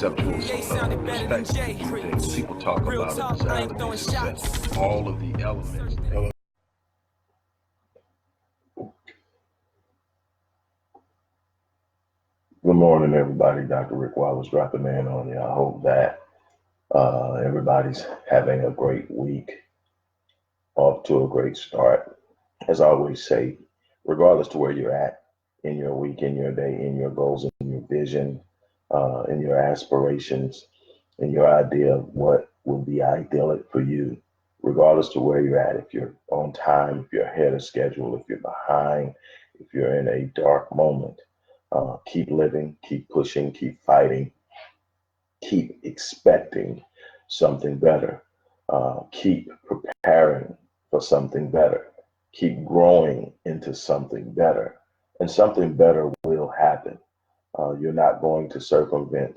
conceptual perspective to view things. People talk about it as element success, all of the elements. Good morning, everybody. Dr. Rick Wallace dropping in on you. I hope that everybody's having a great week, off to a great start. As I always say, regardless to where you're at in your week, in your day, in your goals, in your vision, in your aspirations, in your idea of what would be idyllic for you, regardless to where you're at, if you're on time, if you're ahead of schedule, if you're behind, if you're in a dark moment, keep living, keep pushing, keep fighting, keep expecting something better, keep preparing for something better, keep growing into something better, and something better will happen. You're not going to circumvent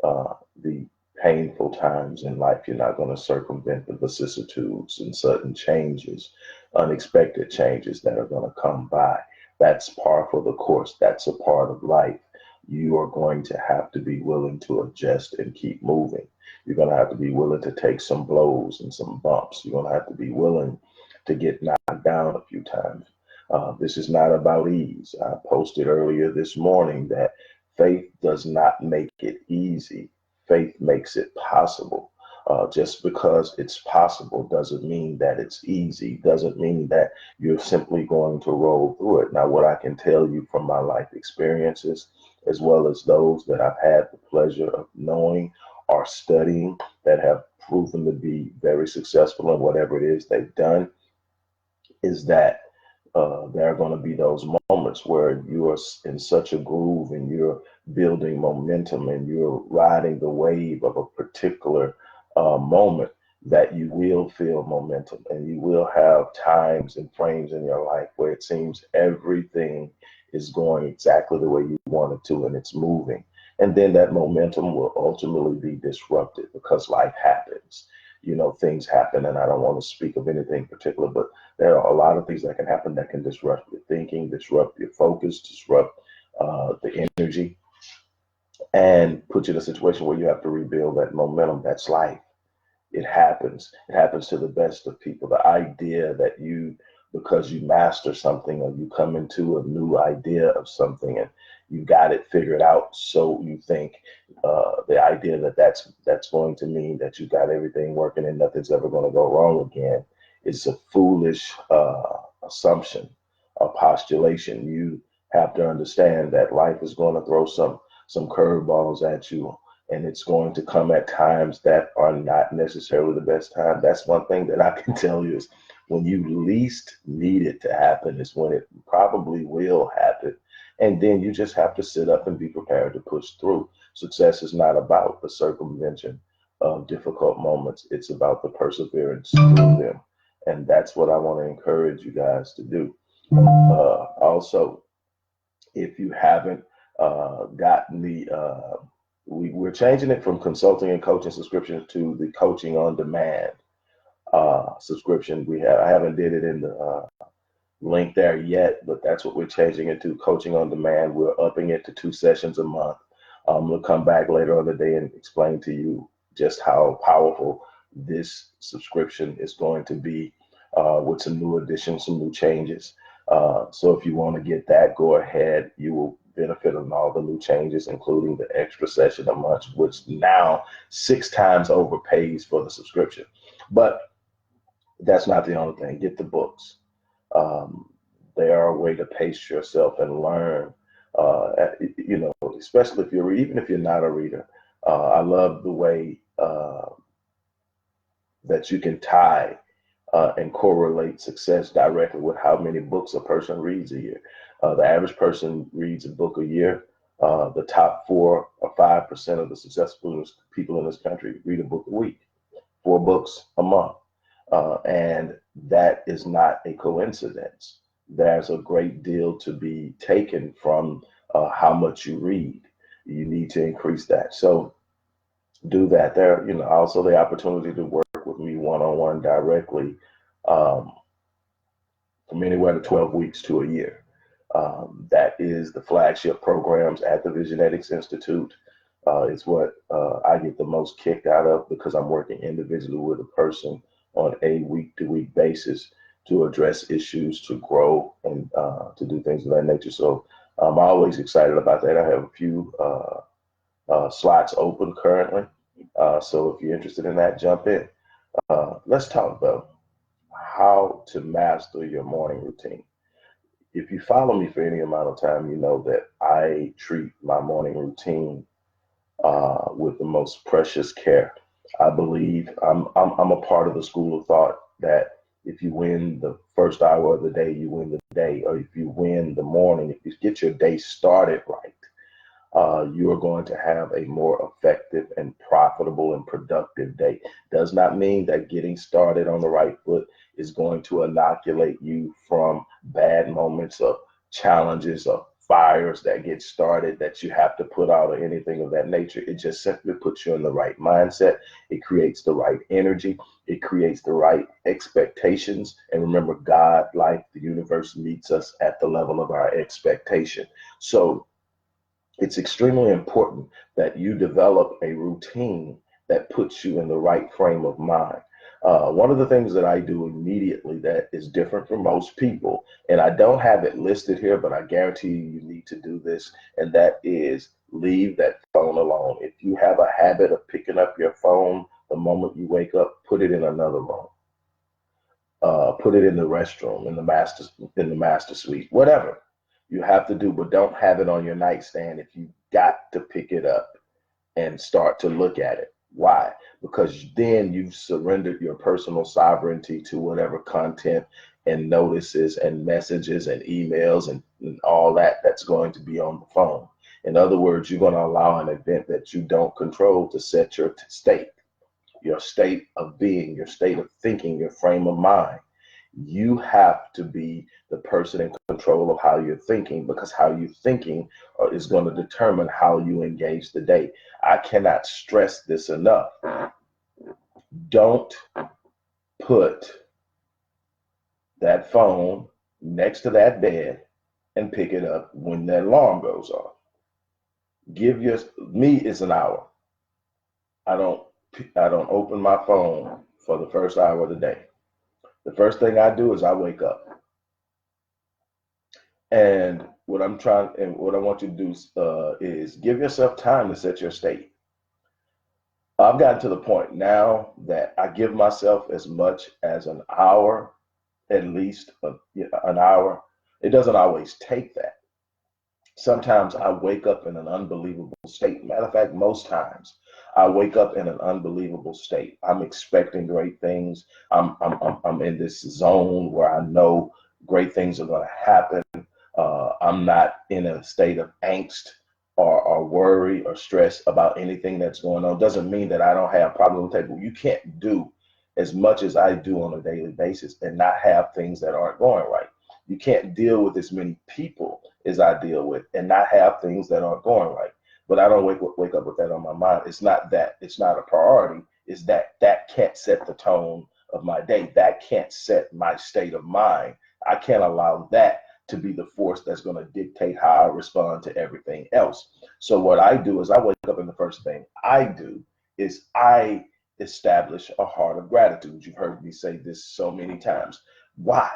the painful times in life. You're not going to circumvent the vicissitudes and sudden changes, unexpected changes that are going to come by. That's par for the course. That's a part of life. You are going to have to be willing to adjust and keep moving. You're going to have to be willing to take some blows and some bumps. You're going to have to be willing to get knocked down a few times. This is not about ease. I posted earlier this morning that faith does not make it easy. Faith makes it possible. Just because it's possible doesn't mean that it's easy, doesn't mean that you're simply going to roll through it. Now, what I can tell you from my life experiences, as well as those that I've had the pleasure of knowing or studying that have proven to be very successful in whatever it is they've done, is that there are going to be those moments where you are in such a groove and you're building momentum and you're riding the wave of a particular moment that you will feel momentum, and you will have times and frames in your life where it seems everything is going exactly the way you want it to and it's moving. And then that momentum will ultimately be disrupted because life happens. You know, things happen, and I don't want to speak of anything particular, but there are a lot of things that can happen that can disrupt your thinking, disrupt your focus, disrupt the energy, and put you in a situation where you have to rebuild that momentum. That's life. It happens. It happens to the best of people. The idea that you, because you master something or you come into a new idea of something and you got it figured out, so you think the idea that that's going to mean that you got everything working and nothing's ever going to go wrong again is a foolish assumption, a postulation. You have to understand that life is going to throw some curveballs at you, and it's going to come at times that are not necessarily the best time. That's one thing that I can tell you is when you least need it to happen is when it probably will happen. And then you just have to sit up and be prepared to push through. Success is not about the circumvention of difficult moments. It's about the perseverance through them. And that's what I want to encourage you guys to do. Also, if you haven't gotten we're changing it from consulting and coaching subscription to the coaching on demand subscription. I haven't did it in the link there yet, but that's what we're changing it to, coaching on demand. We're upping it to 2 sessions a month. We'll come back later on the day and explain to you just how powerful this subscription is going to be with some new additions, some new changes. So if you want to get that, go ahead. You will benefit on all the new changes, including the extra session a month, which now 6 times overpays for the subscription. But that's not the only thing. Get the books. They are a way to pace yourself and learn. You know, especially even if you're not a reader. I love the way that you can tie and correlate success directly with how many books a person reads a year. The average person reads a book a year. The top 4 or 5% of the successful people in this country read a book a week, 4 books a month. And that is not a coincidence. There's a great deal to be taken from how much you read. You need to increase that. So do that. There, you know, also the opportunity to work with me one-on-one directly from anywhere to 12 weeks to a year. That is the flagship programs at the Visionetics Institute. It's what I get the most kicked out of because I'm working individually with a person on a week-to-week basis to address issues, to grow, and to do things of that nature. So I'm always excited about that. I have a few slots open currently. So if you're interested in that, jump in. Let's talk about how to master your morning routine. If you follow me for any amount of time, you know that I treat my morning routine with the most precious care. I believe I'm a part of the school of thought that if you win the first hour of the day, you win the day, or if you win the morning, if you get your day started right, you are going to have a more effective and profitable and productive day. Does not mean that getting started on the right foot is going to inoculate you from bad moments of challenges or fires that get started that you have to put out or anything of that nature. It just simply puts you in the right mindset. It creates the right energy. It creates the right expectations. And remember, God, life, the universe meets us at the level of our expectation. So it's extremely important that you develop a routine that puts you in the right frame of mind. One of the things that I do immediately that is different from most people, and I don't have it listed here, but I guarantee you need to do this, and that is leave that phone alone. If you have a habit of picking up your phone the moment you wake up, put it in another room. Put it in the restroom, in the master suite, whatever you have to do, but don't have it on your nightstand if you got to pick it up and start to look at it. Why? Because then you've surrendered your personal sovereignty to whatever content and notices and messages and emails and all that that's going to be on the phone. In other words, you're going to allow an event that you don't control to set your state of being, your state of thinking, your frame of mind. You have to be the person in control of how you're thinking, because how you're thinking is going to determine how you engage the day. I cannot stress this enough. Don't put that phone next to that bed and pick it up when that alarm goes off. Me is an hour. I don't open my phone for the first hour of the day. The first thing I do is I wake up. And what I want you to do is give yourself time to set your state. I've gotten to the point now that I give myself as much as an hour, at least an hour. It doesn't always take that. Sometimes I wake up in an unbelievable state. Matter of fact, most times I wake up in an unbelievable state. I'm expecting great things. I'm in this zone where I know great things are going to happen. I'm not in a state of angst or worry or stress about anything that's going on. Doesn't mean that I don't have problems on the table. You can't do as much as I do on a daily basis and not have things that aren't going right. You can't deal with as many people as I deal with and not have things that aren't going right. But I don't wake up with that on my mind. It's not that it's not a priority. It's that can't set the tone of my day. That can't set my state of mind. I can't allow that to be the force that's going to dictate how I respond to everything else. So what I do is I wake up and the first thing I do is I establish a heart of gratitude. You've heard me say this so many times. Why?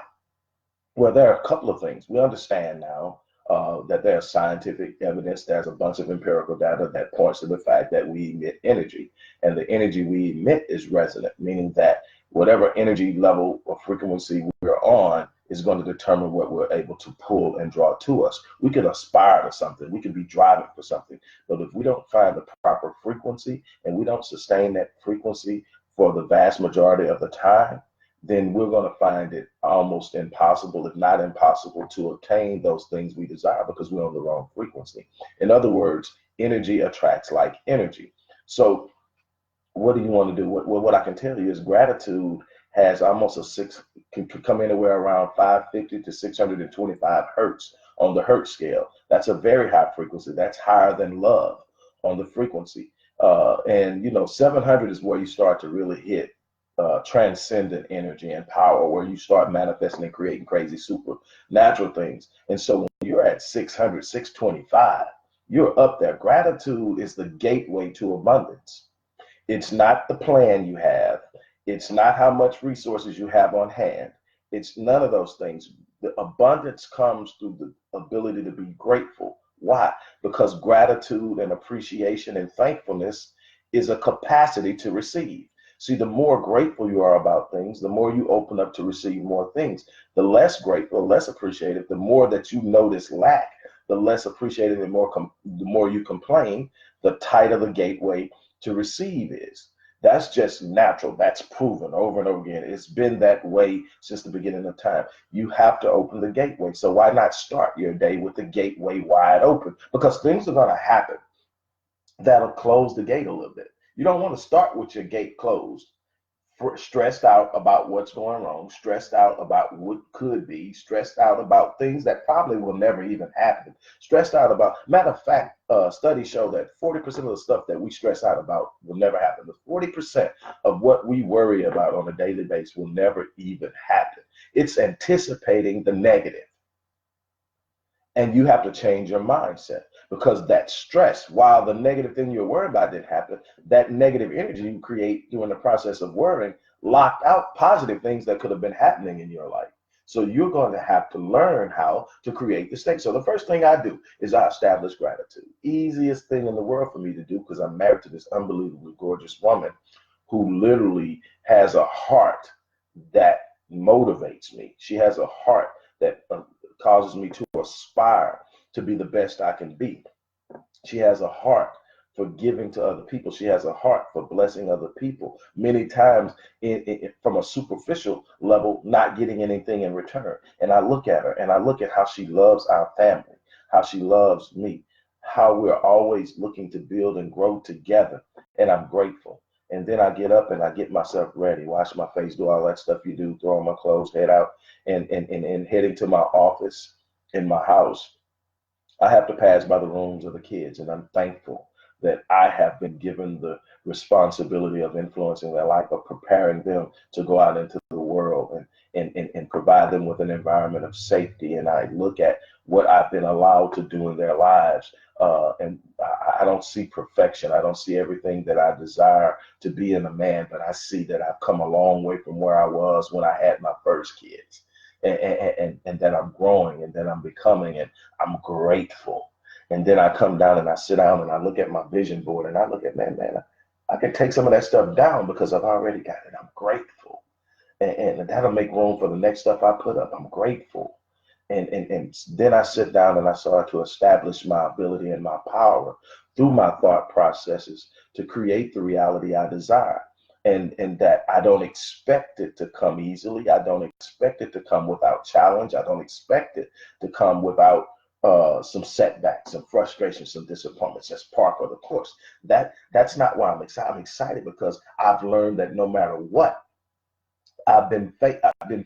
Well, there are a couple of things. We understand now that there's scientific evidence, there's a bunch of empirical data that points to the fact that we emit energy. And the energy we emit is resonant, meaning that whatever energy level or frequency we're on is going to determine what we're able to pull and draw to us. We could aspire to something, we could be driving for something, but if we don't find the proper frequency and we don't sustain that frequency for the vast majority of the time, then we're going to find it almost impossible, if not impossible, to obtain those things we desire because we're on the wrong frequency. In other words, energy attracts like energy. So what do you want to do? What I can tell you is gratitude has almost can come anywhere around 550 to 625 hertz on the hertz scale. That's a very high frequency. That's higher than love on the frequency. And 700 is where you start to really hit transcendent energy and power, where you start manifesting and creating crazy supernatural things. And so when you're at 600, 625, You're up there. Gratitude is the gateway to abundance. It's not the plan you have. It's not how much resources you have on hand. It's none of those things. The abundance comes through the ability to be grateful. Why? Because gratitude and appreciation and thankfulness is a capacity to receive. See, the more grateful you are about things, the more you open up to receive more things. The less grateful, less appreciative, the more that you notice lack, the less appreciative, and the more you complain, the tighter the gateway to receive is. That's just natural. That's proven over and over again. It's been that way since the beginning of time. You have to open the gateway. So why not start your day with the gateway wide open? Because things are going to happen that'll close the gate a little bit. You don't want to start with your gate closed, stressed out about what's going wrong, stressed out about what could be, stressed out about things that probably will never even happen, stressed out about, matter of fact, studies show that 40% of the stuff that we stress out about will never happen. The 40% of what we worry about on a daily basis will never even happen. It's anticipating the negative. And you have to change your mindset, because that stress, while the negative thing you're worried about didn't happen, that negative energy you create during the process of worrying locked out positive things that could have been happening in your life. So you're going to have to learn how to create the state. So the first thing I do is I establish gratitude. Easiest thing in the world for me to do, because I'm married to this unbelievably gorgeous woman who literally has a heart that motivates me. She has a heart that causes me to aspire to be the best I can be. She has a heart for giving to other people. She has a heart for blessing other people. Many times, from a superficial level, not getting anything in return. And I look at her and I look at how she loves our family, how she loves me, how we're always looking to build and grow together. And I'm grateful. And then I get up and I get myself ready, wash my face, do all that stuff you do, throw on my clothes, head out, and heading to my office in my house. I have to pass by the rooms of the kids, and I'm thankful that I have been given the responsibility of influencing their life, of preparing them to go out into the world and provide them with an environment of safety. And I look at what I've been allowed to do in their lives, and I don't see perfection. I don't see everything that I desire to be in a man, but I see that I've come a long way from where I was when I had my first kids. And then I'm growing, and then I'm becoming, and I'm grateful. And then I come down and I sit down and I look at my vision board and I look at, man, I can take some of that stuff down because I've already got it. I'm grateful. And that'll make room for the next stuff I put up. I'm grateful. And then I sit down and I start to establish my ability and my power through my thought processes to create the reality I desire. And that I don't expect it to come easily. I don't expect it to come without challenge. I don't expect it to come without some setbacks, some frustrations, some disappointments. That's part of the course. That's not why I'm excited. I'm excited because I've learned that no matter what I've been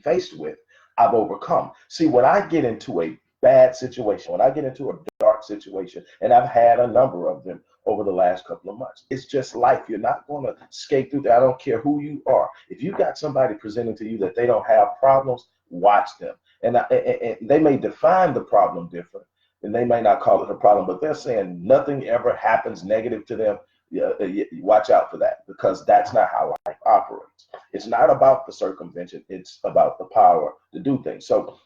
faced with, I've overcome. See, when I get into a bad situation, when I get into a dark situation, and I've had a number of them over the last couple of months, it's just life. You're not going to skate through that. I don't care who you are. If you got somebody presenting to you that they don't have problems, watch them. And they may define the problem different, and they may not call it a problem, but they're saying nothing ever happens negative to them. Watch out for that, because that's not how life operates. It's not about the circumvention. It's about the power to do things. So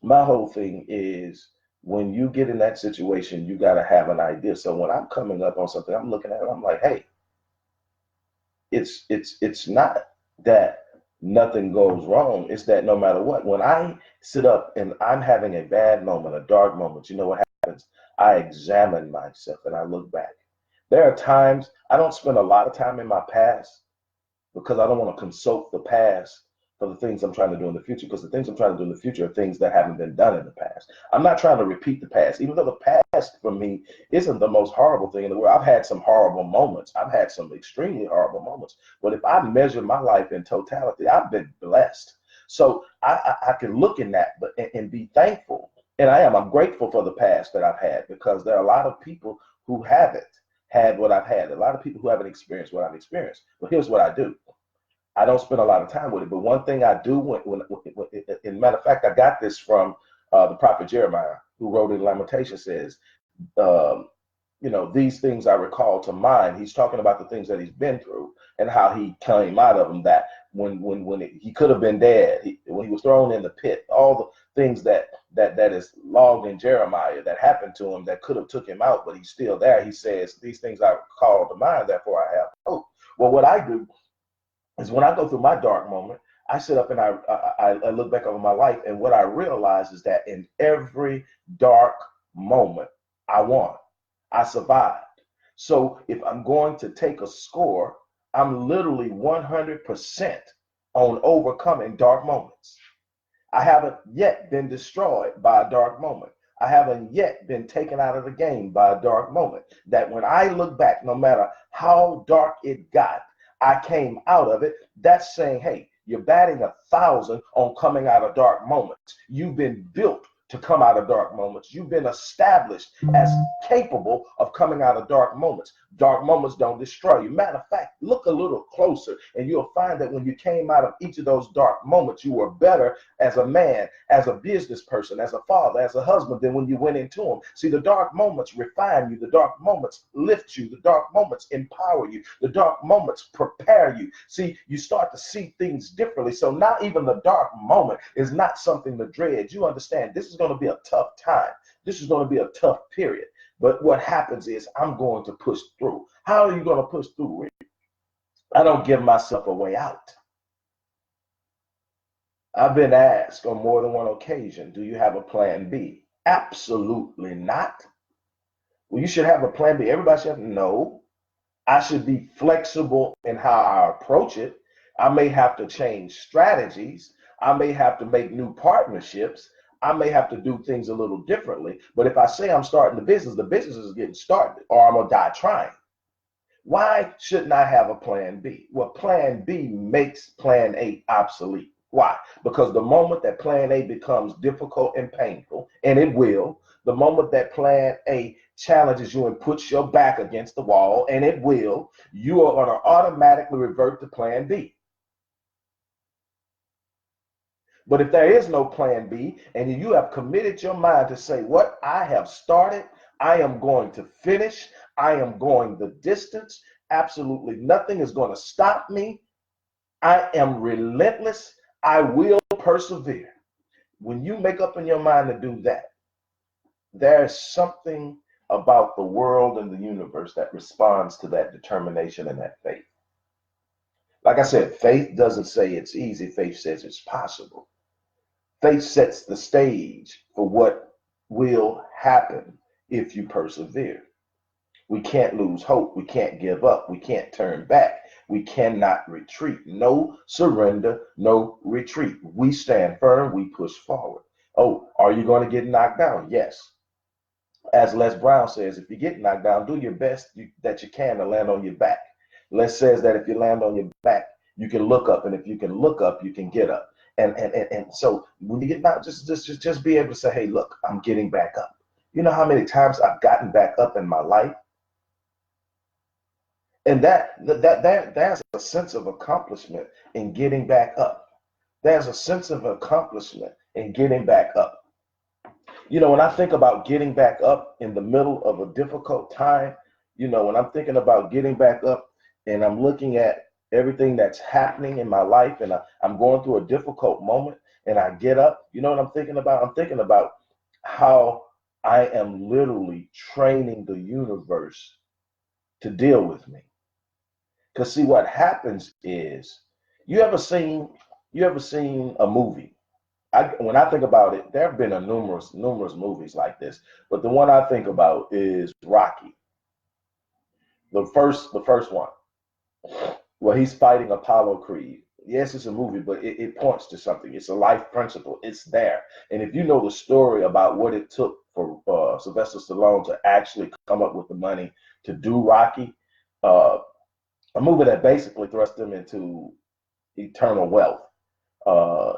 my whole thing is, when you get in that situation, you got to have an idea. So when I'm coming up on something, I'm looking at it, I'm like, hey, it's not that nothing goes wrong. It's that no matter what, when I sit up and I'm having a bad moment, a dark moment, you know what happens? I examine myself and I look back. There are times I don't spend a lot of time in my past, because I don't want to consult the past for the things I'm trying to do in the future, because the things I'm trying to do in the future are things that haven't been done in the past. I'm not trying to repeat the past, even though the past for me isn't the most horrible thing in the world. I've had some horrible moments. I've had some extremely horrible moments. But if I measure my life in totality, I've been blessed. So I can look in that and be thankful. And I'm grateful for the past that I've had, because there are a lot of people who haven't had what I've had, a lot of people who haven't experienced what I've experienced. But here's what I do. I don't spend a lot of time with it, but one thing I do, when in matter of fact, I got this from the prophet Jeremiah, who wrote in Lamentation, says, these things I recall to mind. He's talking about the things that he's been through and how he came out of them. That he could have been dead, when he was thrown in the pit, all the things that is logged in Jeremiah that happened to him that could have took him out, but he's still there. He says, these things I recall to mind, therefore I have hope. Well, what I do is when I go through my dark moment, I sit up and I look back over my life, and what I realize is that in every dark moment, I won. I survived. So if I'm going to take a score, I'm literally 100% on overcoming dark moments. I haven't yet been destroyed by a dark moment. I haven't yet been taken out of the game by a dark moment. That when I look back, no matter how dark it got, I came out of it. That's saying, hey, you're batting 1,000 on coming out of dark moments. You've been built to come out of dark moments. You've been established as capable of coming out of dark moments. Dark moments don't destroy you. Matter of fact, look a little closer and you'll find that when you came out of each of those dark moments, you were better as a man, as a business person, as a father, as a husband than when you went into them. See, the dark moments refine you. The dark moments lift you. The dark moments empower you. The dark moments prepare you. See, you start to see things differently. So now even the dark moment is not something to dread. You understand this is going to be a tough time. This is going to be a tough period. But what happens is I'm going to push through. How are you going to push through, Rick? I don't give myself a way out. I've been asked on more than one occasion, do you have a plan B? Absolutely not. Well, you should have a plan B. Everybody should have, no. I should be flexible in how I approach it. I may have to change strategies. I may have to make new partnerships. I may have to do things a little differently. But if I say I'm starting the business is getting started, or I'm going to die trying. Why shouldn't I have a plan B? Well, plan B makes plan A obsolete. Why? Because the moment that plan A becomes difficult and painful, and it will, the moment that plan A challenges you and puts your back against the wall, and it will, you are going to automatically revert to plan B. But if there is no plan B and you have committed your mind to say, what I have started, I am going to finish, I am going the distance, absolutely nothing is going to stop me. I am relentless. I will persevere. When you make up in your mind to do that, there's something about the world and the universe that responds to that determination and that faith. Like I said, faith doesn't say it's easy. Faith says it's possible. Faith sets the stage for what will happen if you persevere. We can't lose hope. We can't give up. We can't turn back. We cannot retreat. No surrender, no retreat. We stand firm. We push forward. Oh, are you going to get knocked down? Yes. As Les Brown says, if you get knocked down, do your best that you can to land on your back. Les says that if you land on your back, you can look up, and if you can look up, you can get up. And so when you get knocked, just be able to say, hey, look, I'm getting back up. You know how many times I've gotten back up in my life? And there's a sense of accomplishment in getting back up. There's a sense of accomplishment in getting back up. You know, when I think about getting back up in the middle of a difficult time, you know, when I'm thinking about getting back up and I'm looking at everything that's happening in my life and I'm going through a difficult moment and I get up, you know what I'm thinking about? I'm thinking about how I am literally training the universe to deal with me. Because see, what happens is, you ever seen a movie? When I think about it, there have been numerous movies like this, but the one I think about is Rocky. The first one, where he's fighting Apollo Creed. Yes, it's a movie, but it points to something. It's a life principle. It's there. And if you know the story about what it took for Sylvester Stallone to actually come up with the money to do Rocky, a movie that basically thrust him into eternal wealth.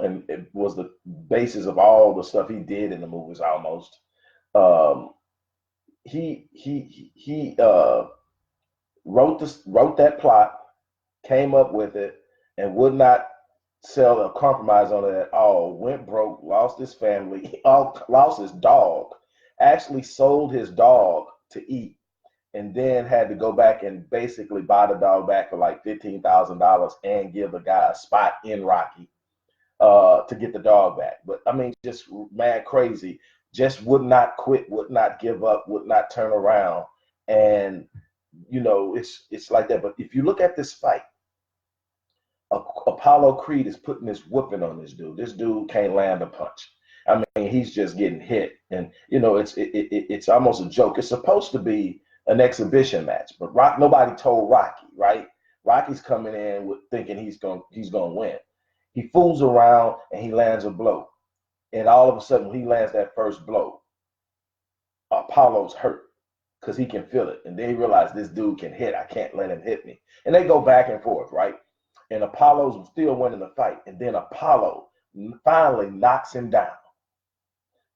And it was the basis of all the stuff he did in the movies almost. He wrote that plot, came up with it, and would not sell or compromise on it at all. Went broke, lost his family, lost his dog, actually sold his dog to eat, and then had to go back and basically buy the dog back for like $15,000 and give the guy a spot in Rocky to get the dog back. But I mean, just mad crazy, just would not quit, would not give up, would not turn around. And, you know, it's like that. But if you look at this fight, Apollo Creed is putting this whooping on this dude. This dude can't land a punch. I mean, he's just getting hit. And, you know, it's almost a joke. It's supposed to be an exhibition match, but nobody told Rocky, right? Rocky's coming in with thinking he's gonna win. He fools around and he lands a blow. And all of a sudden, when he lands that first blow, Apollo's hurt because he can feel it. And then he realized this dude can hit. I can't let him hit me. And they go back and forth, right? And Apollo's still winning the fight. And then Apollo finally knocks him down.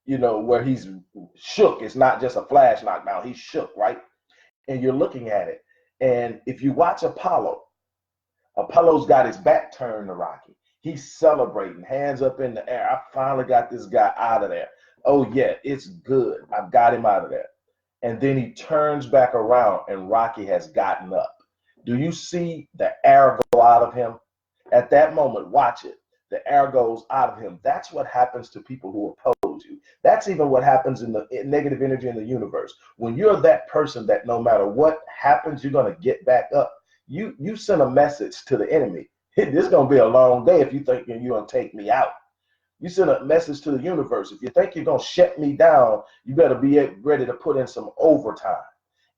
You know, where he's shook. It's not just a flash knockdown. He's shook, right? And you're looking at it. And if you watch Apollo's got his back turned to Rocky. He's celebrating, hands up in the air. I finally got this guy out of there. Oh, yeah, it's good. I've got him out of there. And then he turns back around and Rocky has gotten up. Do you see the air go out of him? At that moment, watch it. The air goes out of him. That's what happens to people who oppose you. That's even what happens in the negative energy in the universe. When you're that person that no matter what happens, you're going to get back up. You send a message to the enemy. This is going to be a long day if you think you're going to take me out. You send a message to the universe. If you think you're going to shut me down, you better be ready to put in some overtime.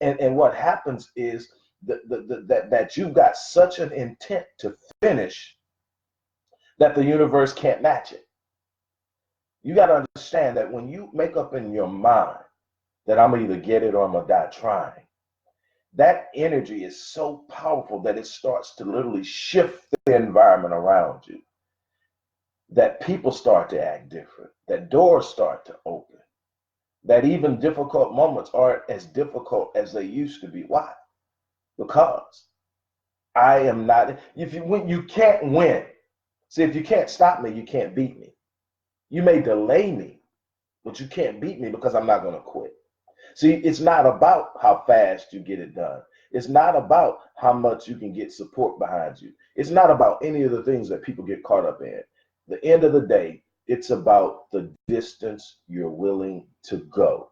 And what happens is that you've got such an intent to finish that the universe can't match it. You got to understand that when you make up in your mind that I'm going to either get it or I'm going to die trying, that energy is so powerful that it starts to literally shift the environment around you. That people start to act different, that doors start to open, that even difficult moments aren't as difficult as they used to be. Why? Because I am not, you can't win. See, if you can't stop me, you can't beat me. You may delay me, but you can't beat me because I'm not going to quit. See, it's not about how fast you get it done. It's not about how much you can get support behind you. It's not about any of the things that people get caught up in. The end of the day, it's about the distance you're willing to go.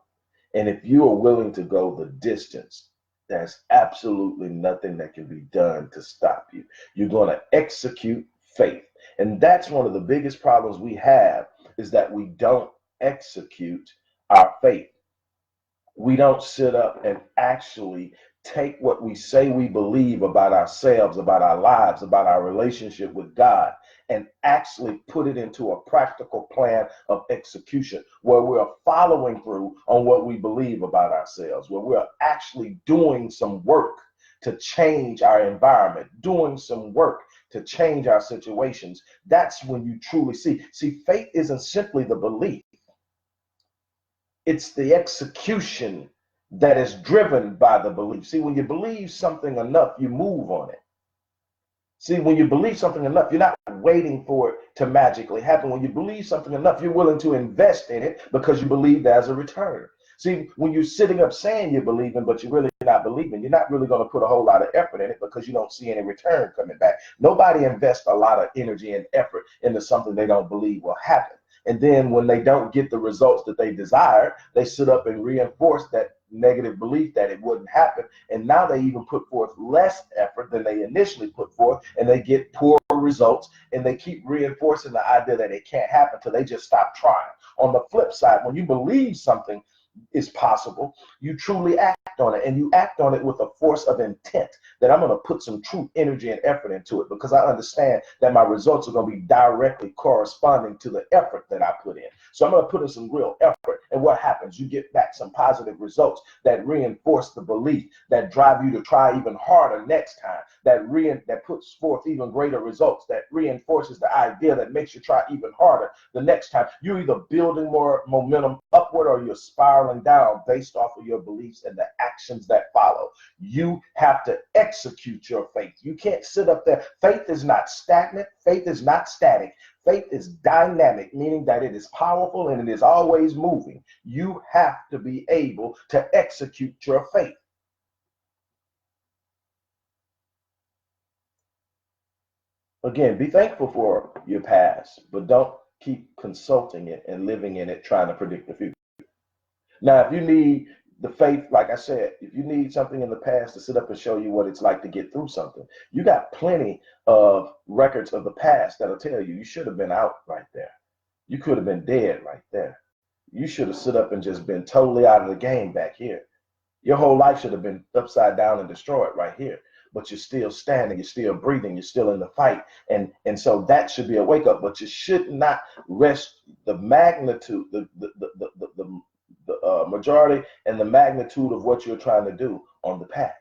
And if you are willing to go the distance, there's absolutely nothing that can be done to stop you. You're going to execute faith. And that's one of the biggest problems we have, is that we don't execute our faith. We don't sit up and actually take what we say we believe about ourselves, about our lives, about our relationship with God, and actually put it into a practical plan of execution where we're following through on what we believe about ourselves, where we're actually doing some work to change our environment, doing some work to change our situations. That's when you truly see. See, faith isn't simply the belief. It's the execution that is driven by the belief. See, when you believe something enough, you move on it. See, when you believe something enough, you're not waiting for it to magically happen. When you believe something enough, you're willing to invest in it because you believe there's a return. See, when you're sitting up saying you're believing, but you're really not believing, you're not really going to put a whole lot of effort in it because you don't see any return coming back. Nobody invests a lot of energy and effort into something they don't believe will happen. And then when they don't get the results that they desire, they sit up and reinforce that negative belief that it wouldn't happen. And now they even put forth less effort than they initially put forth, and they get poor results, and they keep reinforcing the idea that it can't happen till they just stop trying. On the flip side, when you believe something is possible, you truly act on it, and you act on it with a force of intent that I'm going to put some true energy and effort into it because I understand that my results are going to be directly corresponding to the effort that I put in. So I'm going to put in some real effort, and what happens? You get back some positive results that reinforce the belief, that drive you to try even harder next time, that puts forth even greater results, that reinforces the idea that makes you try even harder the next time. You're either building more momentum upward or you're spiraling down based off of your beliefs and the actions that follow. You have to execute your faith. You can't sit up there. Faith is not stagnant. Faith is not static. Faith is dynamic, meaning that it is powerful and it is always moving. You have to be able to execute your faith. Again, be thankful for your past, but don't keep consulting it and living in it trying to predict the future. Now, if you need the faith, like I said, if you need something in the past to sit up and show you what it's like to get through something, you got plenty of records of the past that'll tell you you should have been out right there. You could have been dead right there. You should have stood up and just been totally out of the game back here. Your whole life should have been upside down and destroyed right here. But you're still standing, you're still breathing, you're still in the fight. And so that should be a wake up. But you should not rest the magnitude, the majority and the magnitude of what you're trying to do on the past.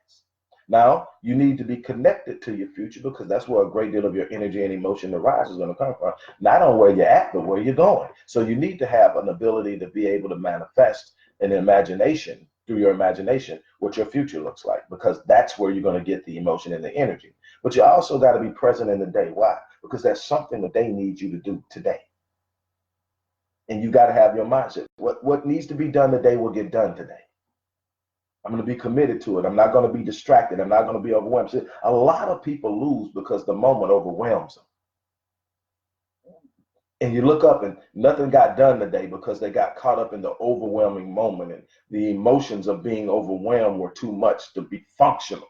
Now, you need to be connected to your future because that's where a great deal of your energy and emotion to rise is going to come from. Not on where you're at, but where you're going. So you need to have an ability to be able to manifest an imagination through your imagination what your future looks like, because that's where you're going to get the emotion and the energy. But you also got to be present in the day. Why? Because there's something that they need you to do today. And you got to have your mindset. What needs to be done today will get done today. I'm going to be committed to it. I'm not going to be distracted. I'm not going to be overwhelmed. See, a lot of people lose because the moment overwhelms them. And you look up and nothing got done today because they got caught up in the overwhelming moment, and the emotions of being overwhelmed were too much to be functional.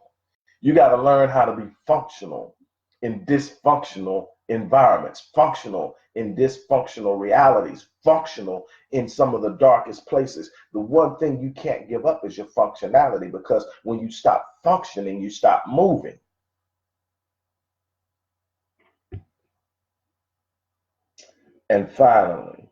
You got to learn how to be functional in dysfunctional environments, functional in dysfunctional realities, functional in some of the darkest places. The one thing you can't give up is your functionality, because when you stop functioning, you stop moving. And finally,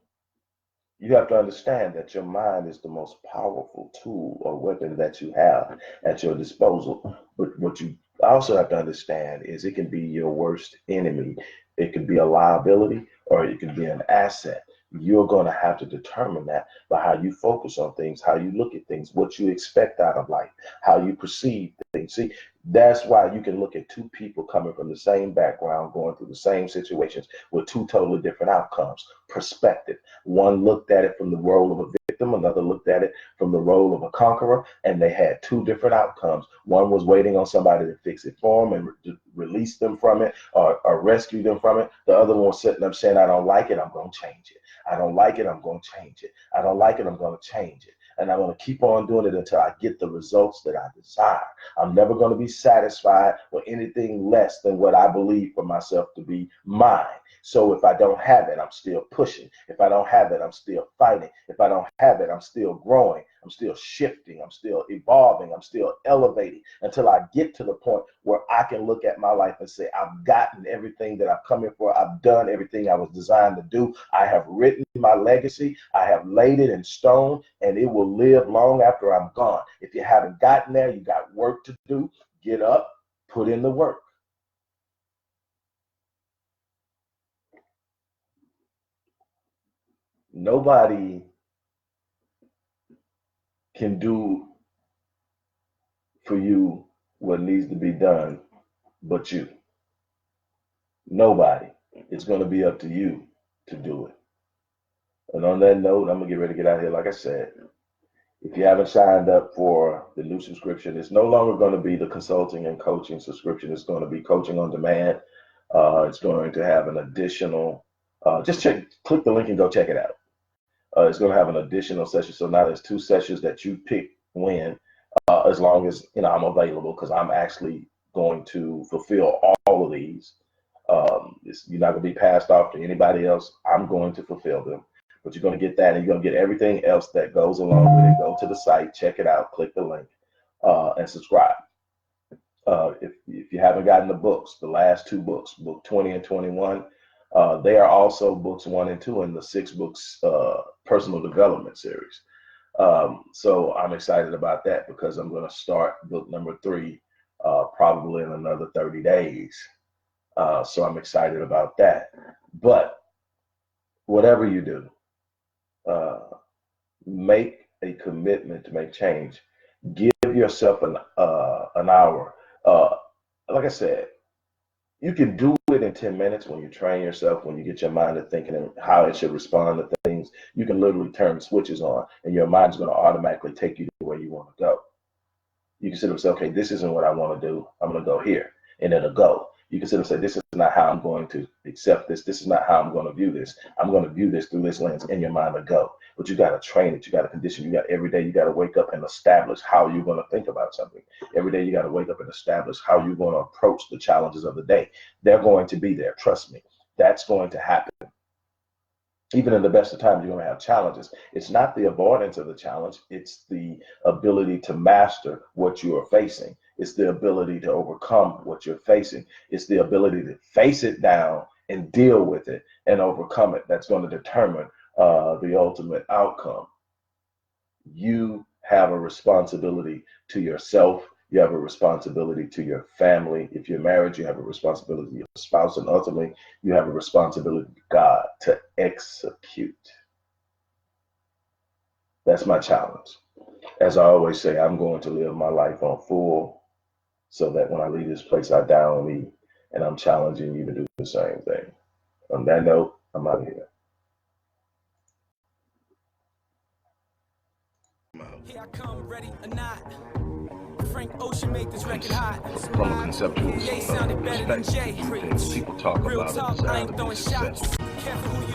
you have to understand that your mind is the most powerful tool or weapon that you have at your disposal. But what you also have to understand is it can be your worst enemy. It could be a liability or it can be an asset. You're going to have to determine that by how you focus on things, how you look at things, what you expect out of life, how you perceive things. See, that's why you can look at two people coming from the same background, going through the same situations with two totally different outcomes. Perspective. One looked at it from the role of a victim, another looked at it from the role of a conqueror, and they had two different outcomes. One was waiting on somebody to fix it for them and release them from it, or rescue them from it. The other one was sitting up saying, I don't like it, I'm going to change it. I don't like it, I'm going to change it. I don't like it, I'm going to change it. And I'm going to keep on doing it until I get the results that I desire. I'm never going to be satisfied with anything less than what I believe for myself to be mine. So if I don't have it, I'm still pushing. If I don't have it, I'm still fighting. If I don't have it, I'm still growing. I'm still shifting. I'm still evolving. I'm still elevating until I get to the point where I can look at my life and say, I've gotten everything that I've come here for. I've done everything I was designed to do. I have written my legacy. I have laid it in stone, and it will live long after I'm gone. If you haven't gotten there, you got work to do. Get up, put in the work. Nobody can do for you what needs to be done but you. Nobody. It's going to be up to you to do it. And on that note, I'm going to get ready to get out of here. Like I said, if you haven't signed up for the new subscription, it's no longer going to be the consulting and coaching subscription. It's going to be coaching on demand. It's going to have an additional, click the link and go check it out. It's going to have an additional session. So now there's two sessions that you pick when, as long as I'm available, because I'm actually going to fulfill all of these. You're not going to be passed off to anybody else. I'm going to fulfill them. But you're going to get that, and you're going to get everything else that goes along with it. Go to the site, check it out, click the link, and subscribe. If you haven't gotten the books, the last two books, book 20 and 21, they are also books 1 and 2 in the 6 books personal development series. So I'm excited about that because I'm going to start book number 3 probably in another 30 days. So I'm excited about that. But whatever you do, make a commitment to make change. Give yourself an hour. Like I said, you can do it in 10 minutes when you train yourself, when you get your mind to thinking and how it should respond to things. You can literally turn the switches on, and your mind's going to automatically take you to where you want to go. You can sit and say, okay, this isn't what I want to do. I'm going to go here, and it'll go. You can sit and say, this is not how I'm going to accept this. This is not how I'm going to view this. I'm going to view this through this lens. In your mind to go. But you got to train it. You got to condition. You got every day. You got to wake up and establish how you're going to think about something. Every day you got to wake up and establish how you're going to approach the challenges of the day. They're going to be there. Trust me. That's going to happen. Even in the best of times, you're going to have challenges. It's not the avoidance of the challenge. It's the ability to master what you are facing. It's the ability to overcome what you're facing. It's the ability to face it down and deal with it and overcome it. That's going to determine the ultimate outcome. You have a responsibility to yourself. You have a responsibility to your family. If you're married, you have a responsibility to your spouse, and ultimately, you have a responsibility to God to execute. That's my challenge. As I always say, I'm going to live my life on full so that when I leave this place, I die on me, and I'm challenging you to do the same thing. On that note, I'm out of here. Here I come, ready or not. Frank Ocean made this record hot. From a conceptual Jay sounded better than Jay. perspective, people talk Real about talk, it as I ain't throwing shots. Careful who